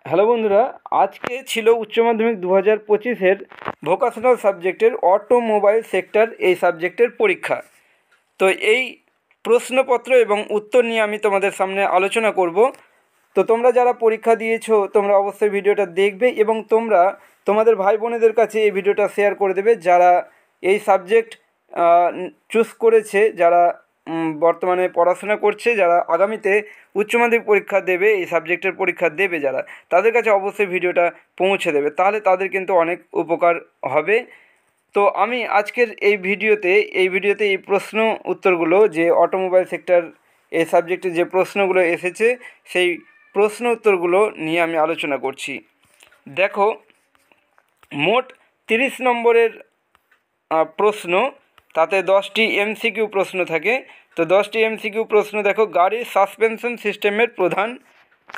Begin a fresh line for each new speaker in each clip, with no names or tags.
Hello বন্ধুরা, আজকে ছিল উচ্চ মাধ্যমিক 2025-এর ভোকাশনাল সাবজেক্টের অটোমোবাইল সেক্টর এই সাবজেক্টের পরীক্ষা। তো এই প্রশ্নপত্র এবং উত্তর নিয়ে আমি তোমাদের সামনে আলোচনা করব। তো তোমরা যারা পরীক্ষা দিয়েছো তোমরা অবশ্যই ভিডিওটা দেখবে এবং তোমরা তোমাদের ভাই বোনেদের কাছে এই ভিডিওটা শেয়ার করে দেবে যারা এই সাবজেক্ট চুজ করেছে, যারা বর্তমানে পড়াশোনা করছে, যারা আগামীতে উচ্চ মাধ্যমিক পরীক্ষা দেবে, এই সাবজেক্টের পরীক্ষা দেবে যারা, তাদের কাছে অবশ্যই ভিডিওটা পৌঁছে দেবে, তাহলে তাদের কিন্তু অনেক উপকার হবে। তো আমি আজকের এই ভিডিওতে এই প্রশ্ন উত্তরগুলো, যে অটোমোবাইল সেক্টর এই সাবজেক্টে যে প্রশ্নগুলো এসেছে সেই প্রশ্ন উত্তরগুলো নিয়ে আমি আলোচনা করছি। দেখো, মোট 30 নম্বরের প্রশ্ন, তাতে 10টি এমসিকিউ প্রশ্ন থাকে। তো 10টি এমসিকিউ প্রশ্ন দেখো, গাড়ির সাসপেনশন সিস্টেমের প্রধান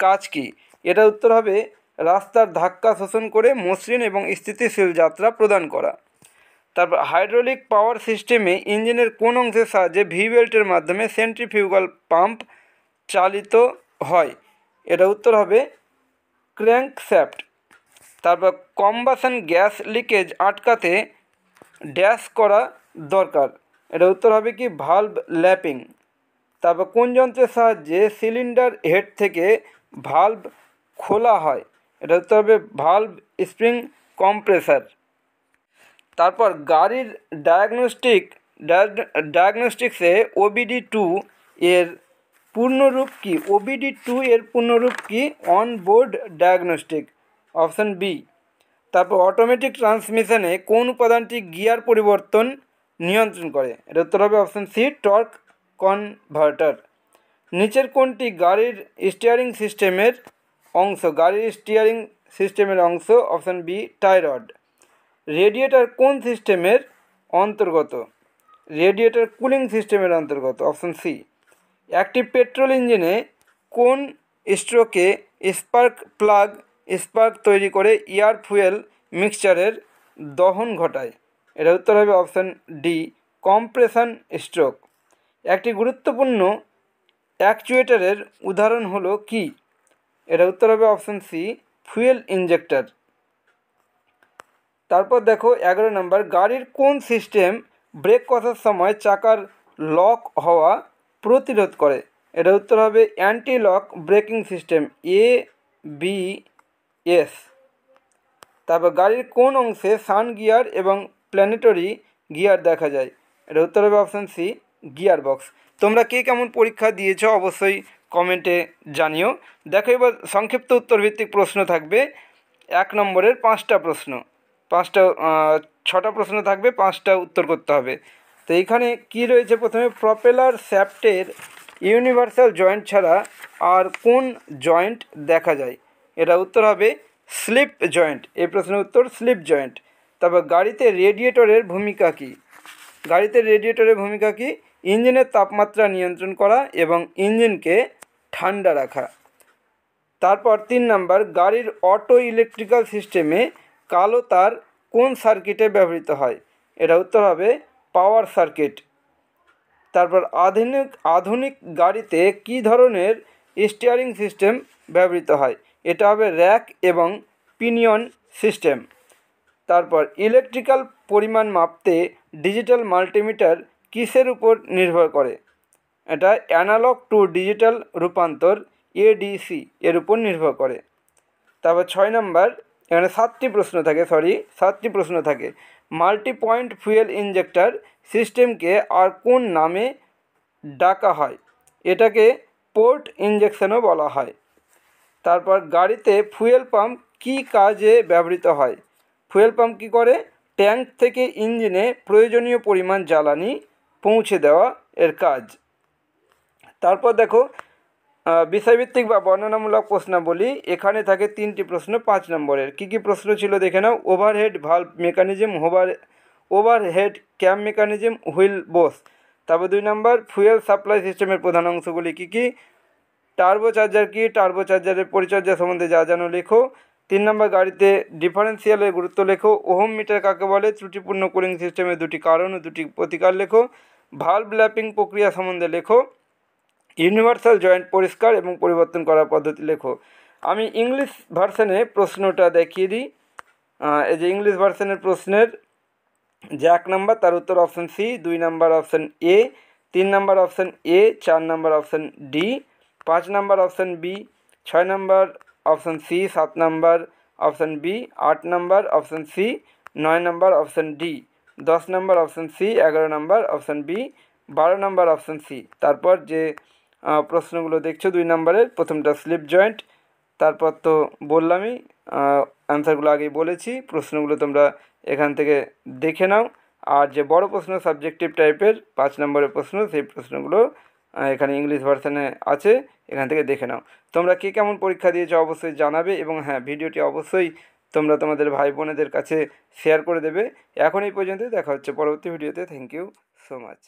কাজ কী? এটা উত্তর হবে রাস্তার ধাক্কা শোষণ করে মসৃণ এবং স্থিতিশীল যাত্রা প্রদান করা। তারপর হাইড্রোলিক পাওয়ার সিস্টেমে ইঞ্জিনের কোন অংশের সাহায্যে ভি বেল্টের মাধ্যমে সেন্ট্রিফিউগাল পাম্প চালিত হয়? এটা উত্তর হবে ক্র্যাঙ্কশ্যাফট। তারপর কম্বাসন গ্যাস লিকেজ আটকাতে ড্যাশ করা দরকার? এটা উত্তর হবে কি ভালভ ল্যাপিং। তারপর কোন যন্ত্রের সাহায্যে সিলিন্ডার হেড থেকে ভালভ খোলা হয়? এটা উত্তর হবে ভালভ স্প্রিং কম্প্রেসার। তারপর গাড়ির ডায়াগনস্টিক্সে OBD2 এর পূর্ণরূপ কি? OBD2 এর পূর্ণরূপ কি? On board diagnostic, option B. তারপর অটোমেটিক ট্রান্সমিশনে কোন উপাদানটি গিয়ার পরিবর্তন নিয়ন্ত্রণ করে? এটা উত্তর হবে অপশান সি, টর্ক কনভার্টার। নিচের কোনটি গাড়ির স্টিয়ারিং সিস্টেমের অংশ? অপশান বি, টাই রড। রেডিয়েটর কোন সিস্টেমের অন্তর্গত? রেডিয়েটর কুলিং সিস্টেমের অন্তর্গত, অপশান সি। একটি পেট্রোল ইঞ্জিনে কোন স্ট্রোকে স্পার্ক তৈরি করে এয়ার ফুয়েল মিক্সচারের দহন ঘটায়? এটা উত্তর হবে অপশান ডি, কম্প্রেশন স্ট্রোক। একটি গুরুত্বপূর্ণ অ্যাকচুয়েটরের উদাহরণ হলো কি? এটা উত্তর হবে অপশান সি, ফুয়েল ইঞ্জেক্টর। তারপর দেখো 11 নম্বর, গাড়ির কোন সিস্টেম ব্রেক কষার সময় চাকার লক হওয়া প্রতিরোধ করে? এটা উত্তর হবে anti lock braking system, ABS। তারপর গাড়ির কোন অংশে সান গিয়ার এবং প্ল্যানেটরি গিয়ার দেখা যায়? এটা উত্তর হবে অপশান সি, গিয়ার বক্স। তোমরা কে কেমন পরীক্ষা দিয়েছো অবশ্যই কমেন্টে জানিও। দেখো, এবার সংক্ষিপ্ত উত্তরভিত্তিক প্রশ্ন থাকবে 1 নম্বরের 5টা প্রশ্ন, 6টা প্রশ্ন থাকবে, 5টা উত্তর করতে হবে। তো এইখানে কি রয়েছে? প্রথমে প্রপেলার শ্যাফটের ইউনিভার্সাল জয়েন্ট ছাড়া আর কোন জয়েন্ট দেখা যায়? এটা উত্তর হবে স্লিপ জয়েন্ট। এই প্রশ্নের উত্তর স্লিপ জয়েন্ট। তারপর গাড়িতে রেডিয়েটরের ভূমিকা কী? ইঞ্জিনের তাপমাত্রা নিয়ন্ত্রণ করা এবং ইঞ্জিনকে ঠান্ডা রাখা। তারপর 3 নম্বর, গাড়ির অটো ইলেকট্রিক্যাল সিস্টেমে কালো তার কোন সার্কিটে ব্যবহৃত হয়? এটা উত্তর হবে পাওয়ার সার্কিট। তারপর আধুনিক গাড়িতে কী ধরনের স্টিয়ারিং সিস্টেম ব্যবহৃত হয়? এটা হবে র্যাক এবং পিনিয়ন সিস্টেম। তারপর ইলেকট্রিক্যাল পরিমাণ মাপতে ডিজিটাল মাল্টিমিটার কিসের উপর নির্ভর করে? এটা অ্যানালগ টু ডিজিটাল রূপান্তর, ADC এর উপর নির্ভর করে। তারপর 6 নম্বর, এখানে 7টি প্রশ্ন থাকে। মাল্টি পয়েন্ট ফুয়েল ইঞ্জেক্টর সিস্টেমকে আর কোন নামে ডাকা হয়? এটাকে পোর্ট ইঞ্জেকশনও বলা হয়। তারপর গাড়িতে ফুয়েল পাম্প কী কাজে ব্যবহৃত হয়? ফুয়েল পাম্প কী করে? ট্যাঙ্ক থেকে ইঞ্জিনে প্রয়োজনীয় পরিমাণ জ্বালানি পৌঁছে দেওয়া এর কাজ। তারপর দেখো, বিষয়ভিত্তিক বা বর্ণনামূলক প্রশ্নাবলী, এখানে থাকে 3টি প্রশ্ন 5 নম্বরের। কী কী প্রশ্ন ছিল দেখে নাও। ওভারহেড ভালভ মেকানিজম, ওভারহেড ক্যাম মেকানিজম, হুইল বোস। তারপর 2 নম্বর, ফুয়েল সাপ্লাই সিস্টেমের প্রধান অংশগুলি কী কী? টার্বো চার্জার কি? টার্বো চার্জারের পরিচর্যা সম্বন্ধে যা জানো লেখো। 3 নম্বর, গাড়িতে ডিফারেন্সিয়ালের গুরুত্ব লেখো। ওহম মিটার কাকে বলে? ত্রুটিপূর্ণ কুলিং সিস্টেমের 2টি কারণ ও 2টি প্রতিকার লেখো। ভালভ ল্যাপিং প্রক্রিয়া সম্বন্ধে লেখো। ইউনিভার্সাল জয়েন্ট পরিষ্কার এবং পরিবর্তন করার পদ্ধতি লেখো। আমি ইংলিশ ভার্সানে প্রশ্নটা দেখিয়ে দিই। এই যে ইংলিশ ভার্সানের প্রশ্নের যে 1 নাম্বার তার উত্তর option C, 2 number option A, 3 number option A, 4 number option D, 5 number option B, 6 number option C, 7 number option B, 8 number option C, 9 number option D, 10 number option C, 11 number option B, 12 number option C. তারপর যে প্রশ্নগুলো দেখছো 2 নাম্বারের, প্রথমটা slip joint, তারপর তো বললামই, অ্যান্সারগুলো আগেই বলেছি, প্রশ্নগুলো তোমরা এখান থেকে দেখে নাও। আর যে বড় প্রশ্ন সাবজেক্টিভ টাইপের 5 নম্বরের প্রশ্ন, সেই প্রশ্নগুলো এখানে ইংলিশ ভার্সানে আছে, এখান থেকে দেখে নাও। তোমরা কে কেমন পরীক্ষা দিয়েছো অবশ্যই জানাবে, এবং হ্যাঁ, ভিডিওটি অবশ্যই তোমরা তোমাদের ভাই বোনেদের কাছে শেয়ার করে দেবে। এখন এই পর্যন্তই, দেখা হচ্ছে পরবর্তী ভিডিওতে। Thank you so much.